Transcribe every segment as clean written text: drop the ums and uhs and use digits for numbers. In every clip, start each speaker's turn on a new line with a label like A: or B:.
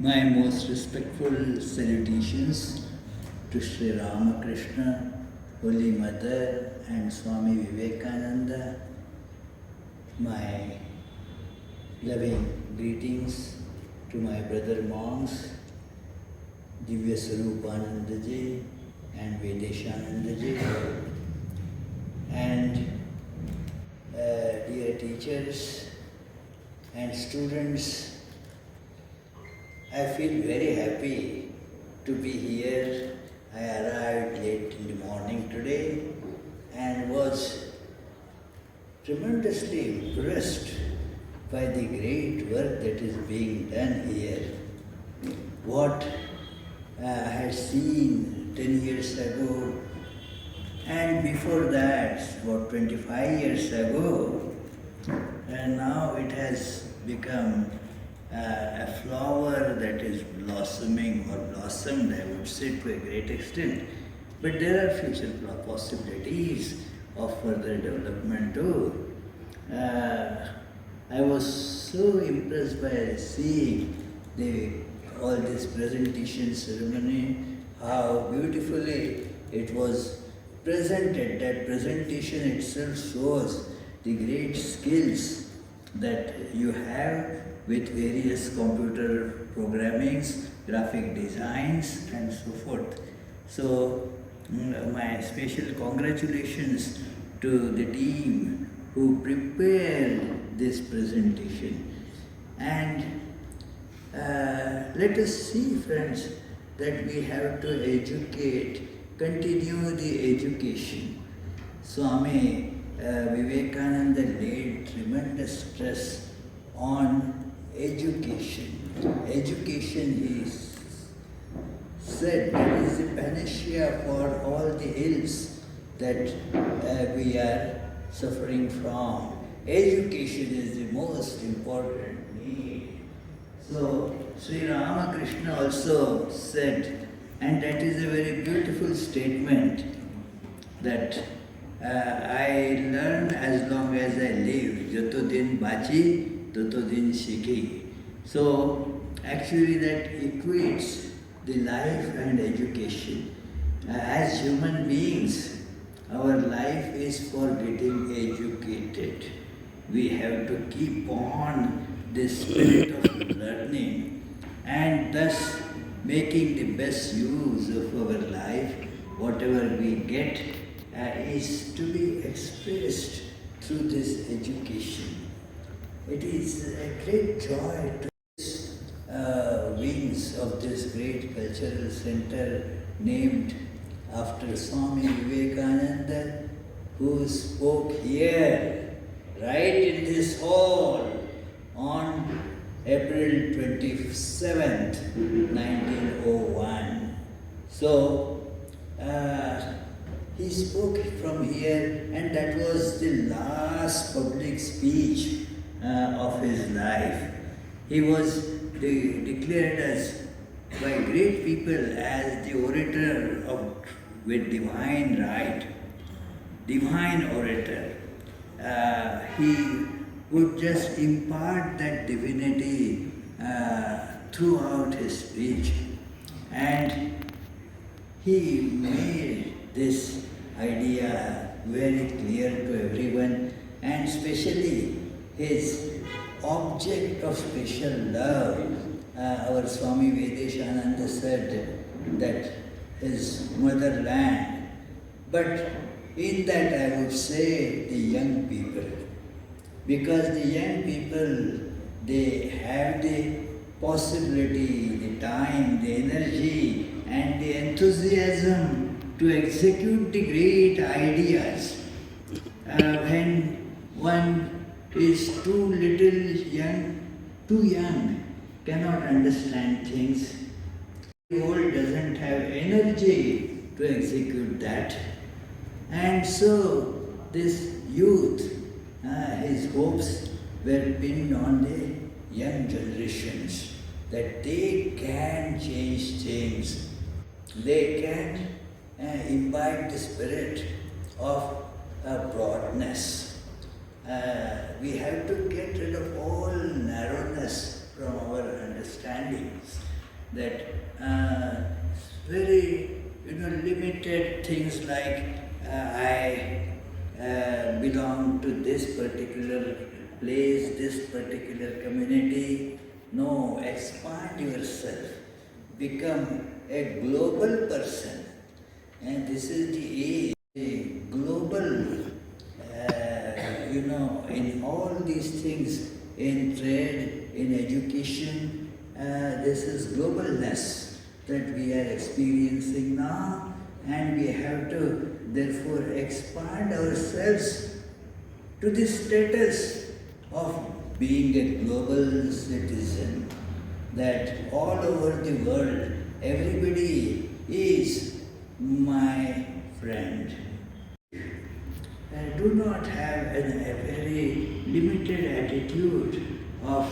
A: My most respectful salutations to Sri Ramakrishna, Holy Mother and Swami Vivekananda. My loving greetings to my brother monks, Divya Sarupanandaji and Vedeshanandaji, and dear teachers and students. I feel very happy to be here. I arrived late in the morning today and was tremendously impressed by the great work that is being done here. What I had seen 10 years ago and before that, about 25 years ago, and now it has become a flower that is blossoming or blossomed, I would say, to a great extent. But there are future possibilities of further development too. I was so impressed by seeing all this presentation ceremony, how beautifully it was presented. That presentation itself shows the great skills that you have with various computer programmings, graphic designs and so forth. So my special congratulations to the team who prepared this presentation. And let us see, friends, that we have to educate, continue the education. Swami Vivekananda laid tremendous stress on education. Education, he said, is the panacea for all the ills that we are suffering from. Education is the most important need. So, Sri Ramakrishna also said, and that is a very beautiful statement, that I learn as long as I live. Jato din bachi, tato din shikhi. So, actually that equates the life and education. As human beings, our life is for getting educated. We have to keep on this spirit of learning and thus making the best use of our life. Whatever we get is to be expressed through this education. It is a great joy to wings of this great cultural center named after Swami Vivekananda, who spoke here, right in this hall, on April 27th, 1901. So, he spoke from here, and that was the last public speech of his life. He was declared as by great people as the orator with divine right, divine orator. He would just impart that divinity throughout his speech, and he made this idea very clear to everyone, and especially his object of special love. Our Swami Vedeshananda said that his motherland, but in that I would say the young people, because the young people, they have the possibility, the time, the energy and the enthusiasm to execute the great ideas. When one is too young, cannot understand things, the old doesn't have energy to execute that. And so this youth, his hopes were pinned on the young generations, that they can change things, they can imbibe the spirit of broadness. We have to get rid of all narrowness from our understandings. that very limited things like I belong to this particular place, this particular community. No, expand yourself, become a global person, and this is the age, the global. In all these things, in trade, in education, this is globalness that we are experiencing now, and we have to therefore expand ourselves to the status of being a global citizen, that all over the world everybody is my friend. Do not have a very limited attitude of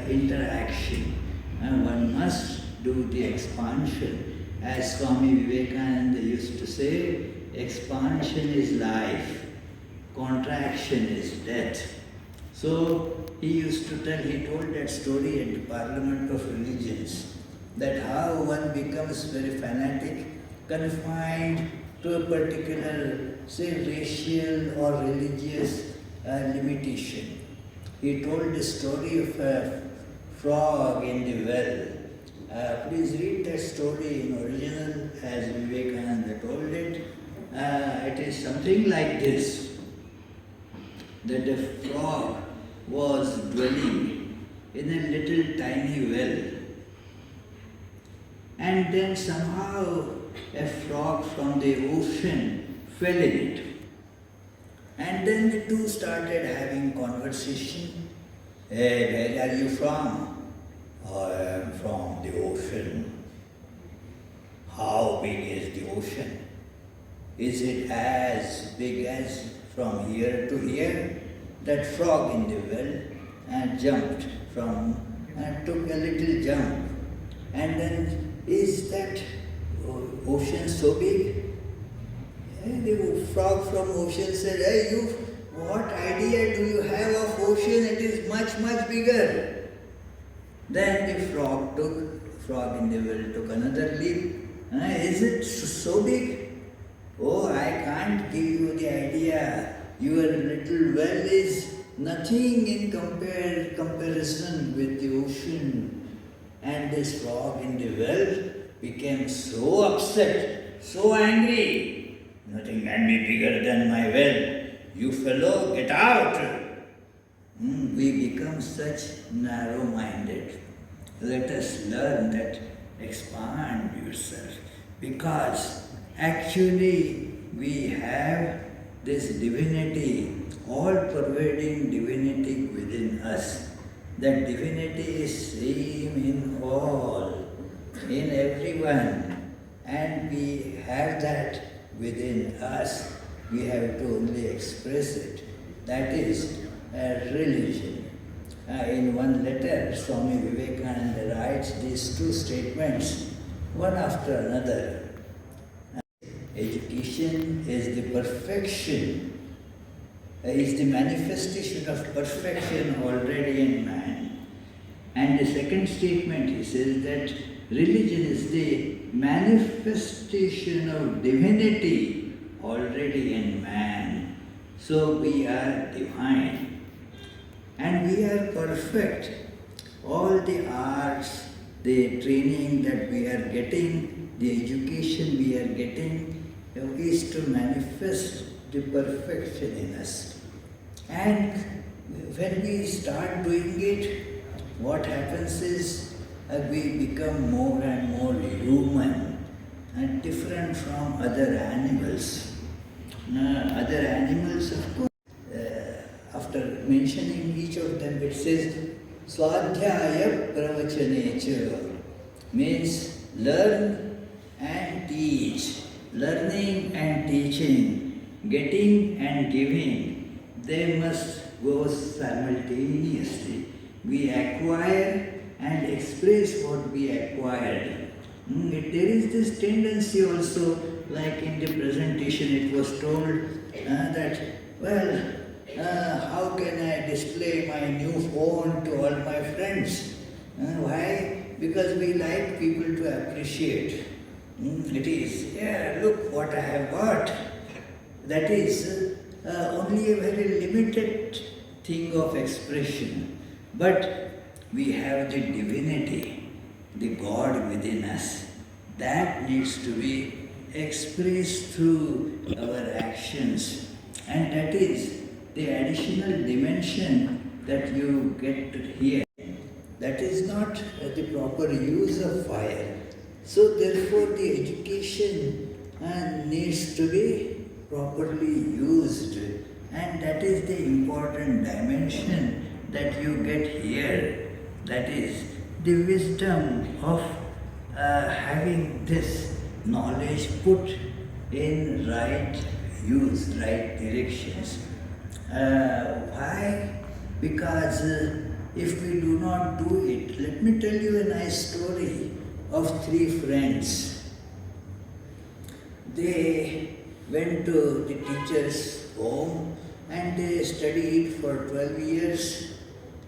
A: interaction. One must do the expansion. As Swami Vivekananda used to say, expansion is life, contraction is death. So he told that story at the Parliament of Religions, that how one becomes very fanatic, confined to a particular, say, racial or religious limitation. He told the story of a frog in the well. Please read that story in original as Vivekananda told it. It is something like this, that the frog was dwelling in a little tiny well, and then somehow a frog from the ocean fell in it. And then the two started having conversation. Hey, where are you from? I am from the ocean. How big is the ocean? Is it as big as from here to here? That frog in the well jumped and took a little jump. And then, is that ocean so big? The frog from ocean said, hey, what idea do you have of ocean? It is much, much bigger. Then the frog in the well took another leap. Is it so big? Oh, I can't give you the idea. Your little well is nothing in comparison with the ocean. And this frog in the well became so upset, so angry. Nothing can be bigger than my well. You fellow, get out. We become such narrow-minded. Let us learn that expand yourself, because actually we have this divinity, all-pervading divinity within us. That divinity is same in all, in everyone, and we have that within us. We have to only express it. That is a religion. In one letter, Swami Vivekananda writes these two statements, one after another. Education is the perfection, is the manifestation of perfection already in man. And the second statement, he says that religion is the manifestation of divinity already in man. So we are divine and we are perfect. All the arts, the training that we are getting, the education we are getting is to manifest the perfection in us. And when we start doing it, what happens is we become more and more human and different from other animals. Other animals, of course, after mentioning each of them, it says, Swadhyaya Pravachane, means learn and teach. Learning and teaching, getting and giving, they must go simultaneously. We acquire and express what we acquired. There is this tendency also, like in the presentation it was told that, how can I display my new phone to all my friends? Why? Because because we like people to appreciate. It is, yeah, look what I have got. That is only a very limited thing of expression. But we have the divinity, the God within us. That needs to be expressed through our actions. And that is the additional dimension that you get to hear. That is not the proper use of fire. So therefore the education needs to be properly used, and that is the important dimension that you get here. That is the wisdom of having this knowledge put in right use, right directions. Why? Because if we do not do it, let me tell you a nice story of three friends. They went to the teacher's home and they studied for 12 years,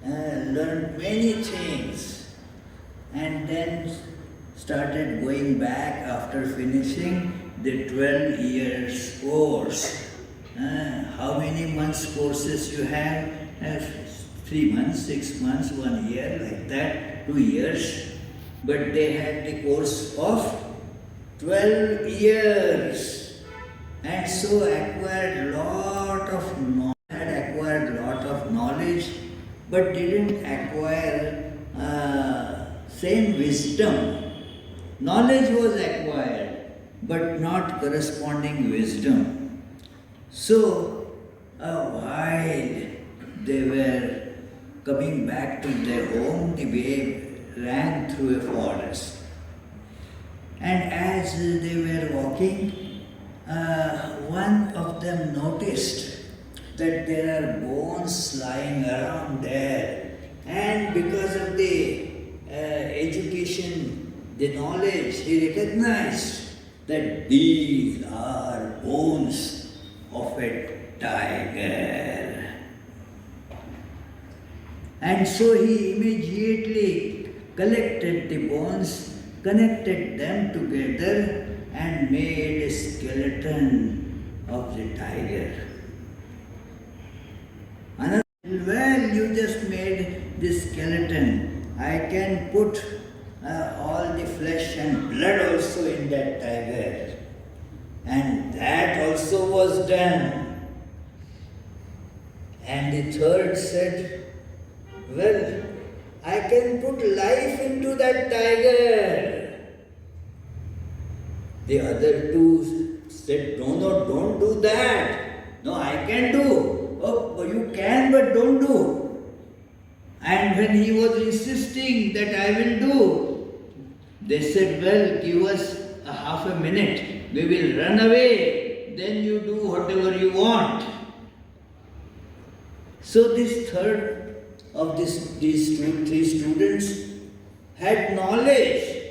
A: learned many things, and then started going back after finishing the 12 years course. How many months courses you have? 3 months, 6 months, 1 year, like that, 2 years. But they had the course of 12 years, and so acquired lot of knowledge, but didn't acquire same wisdom. Knowledge was acquired, but not corresponding wisdom. So, while they were coming back to their home, the way ran through a forest. And as they were walking, one of them noticed that there are bones lying around there. And because of the education, the knowledge, he recognized that these are bones of a tiger. And so he immediately collected the bones, connected them together, and made a skeleton of the tiger. Another, well, you just made this skeleton. I can put all the flesh and blood also in that tiger. And that also was done. And the third said, well, I can put life into that tiger. The other two said, no, don't do that. No, I can do. Oh, you can, but don't do. And when he was insisting that I will do, they said, well, give us a half a minute. We will run away. Then you do whatever you want. So this third of these three students had knowledge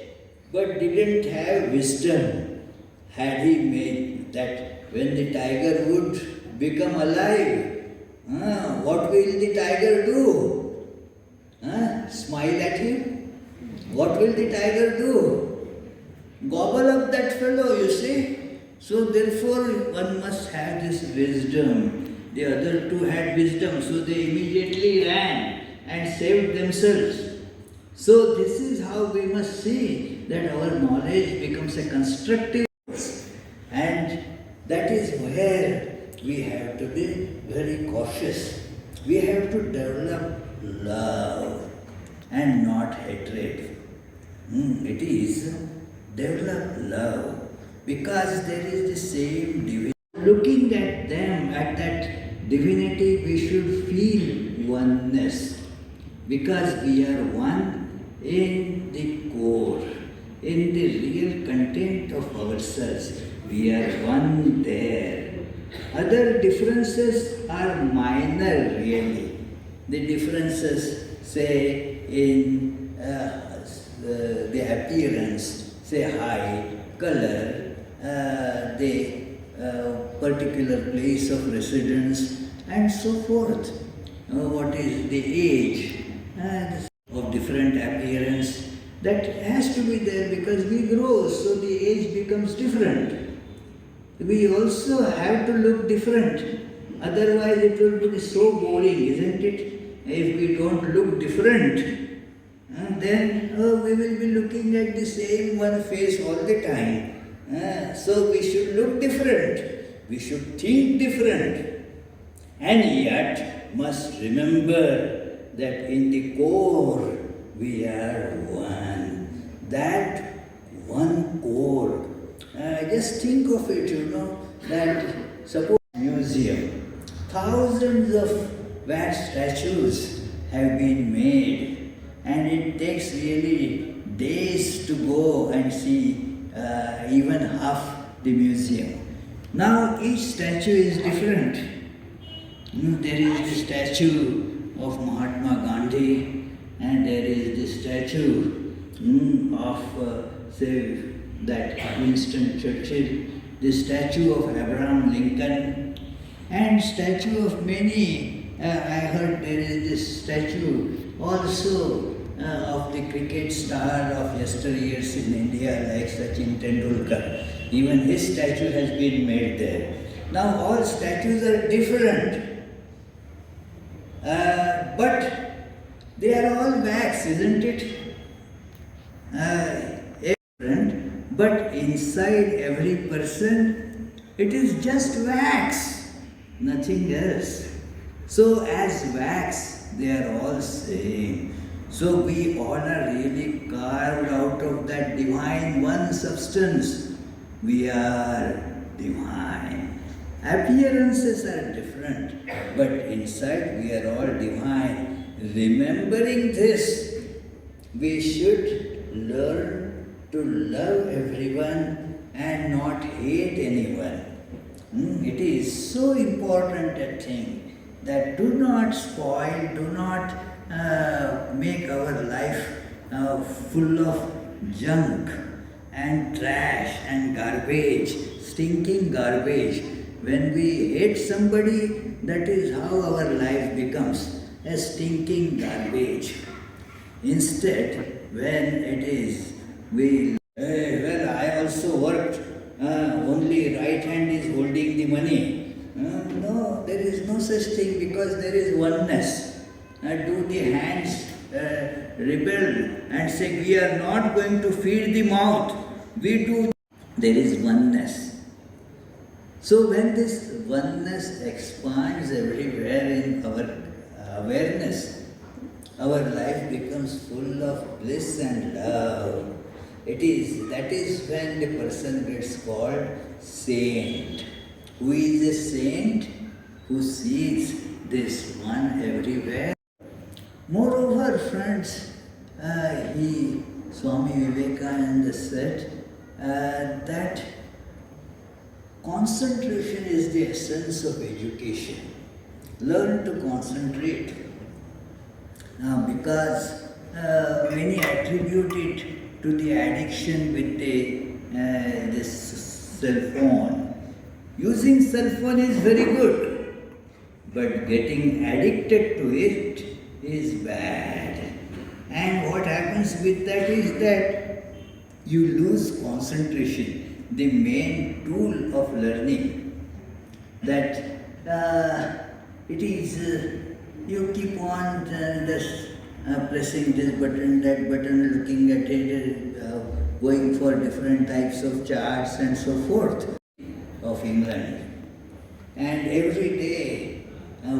A: but didn't have wisdom. Had he made that when the tiger would become alive, what will the tiger do? Smile at him? What will the tiger do? Gobble up that fellow, you see. So therefore one must have this wisdom. The other two had wisdom, so they immediately ran and saved themselves. So this is how we must see that our knowledge becomes a constructive, and that is where we have to be very cautious. We have to develop love and not hatred. It is develop love, because there is the same divinity. Looking at them, at that divinity, we should feel oneness, because we are one in the core, in the real content of ourselves. We are one there. Other differences are minor, really. The differences, say, in the appearance, say height, color, the particular place of residence, and so forth. What is the age of different appearance, That has to be there because we grow, so the age becomes different. We also have to look different. Otherwise, it will be so boring, isn't it? If we don't look different, then we will be looking at the same one face all the time. So we should look different. We should think different. And yet, must remember that in the core, we are one. That one core. Just think of it, that suppose museum, thousands of wax statues have been made, and it takes really days to go and see even half the museum. Now each statue is different. There is the statue of Mahatma Gandhi, and there is the statue of, say, that Winston Churchill, the statue of Abraham Lincoln, and statue of many. I heard there is this statue also of the cricket star of yesteryears in India, like Sachin Tendulkar. Even his statue has been made there. Now all statues are different, but they are all wax, isn't it? Different, but inside every person, it is just wax, nothing else. So as wax, they are all same. So we all are really carved out of that divine one substance. We are divine. Appearances are different, but inside we are all divine. Remembering this, we should learn to love everyone and not hate anyone. It is so important a thing that do not spoil, do not make our life full of junk and trash and garbage, stinking garbage. When we hate somebody, that is how our life becomes a stinking garbage. Instead, when it is, well, I also worked, only right hand is holding the money. No, there is no such thing because there is oneness. Do the hands rebel and say, we are not going to feed the mouth. We do. There is oneness. So when this oneness expands everywhere in our awareness, our life becomes full of bliss and love. That is when the person gets called saint. Who is a saint? Who sees this one everywhere. Moreover, friends, Swami Vivekananda said that concentration is the essence of education. Learn to concentrate. Because many attribute it to the addiction with this cell phone. Using cell phone is very good, but getting addicted to it is bad. And what happens with that is that you lose concentration, the main tool of learning. That it is, you keep on just pressing this button, that button, looking at it, going for different types of charts and so forth of England. And every day, a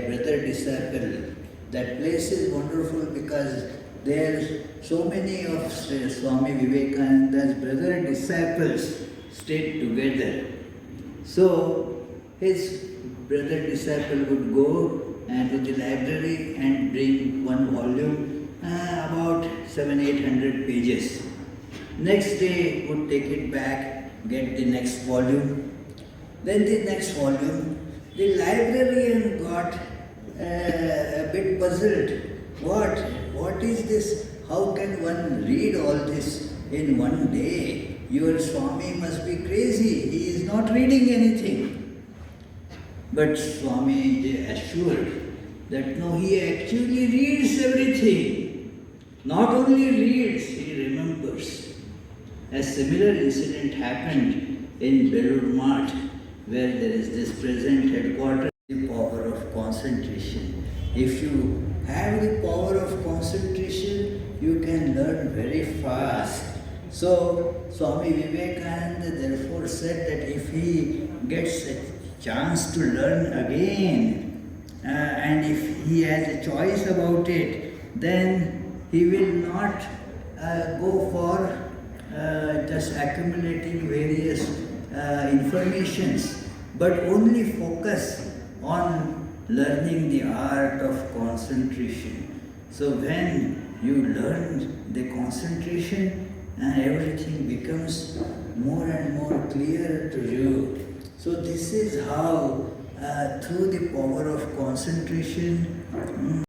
A: brother disciple, that place is wonderful because there so many of Swami Vivekananda's brother disciples stayed together. So his brother disciple would go to the library and bring one volume, about 700-800 pages. Next day would take it back, get the next volume. Then the next volume. The librarian got a bit puzzled. What is this? How can one read all this in one day? Your Swami must be crazy. He is not reading anything. But Swami assured that no, he actually reads everything. not only reads, he remembers. A similar incident happened in Belur Math, where there is this present headquarters. The power of concentration. If you have the power of concentration, you can learn very fast. So Swami Vivekananda therefore said that if he gets a chance to learn again, and if he has a choice about it, then he will not go for just accumulating various informations, but only focus on learning the art of concentration. So when you learn the concentration, everything becomes more and more clear to you. So this is how through the power of concentration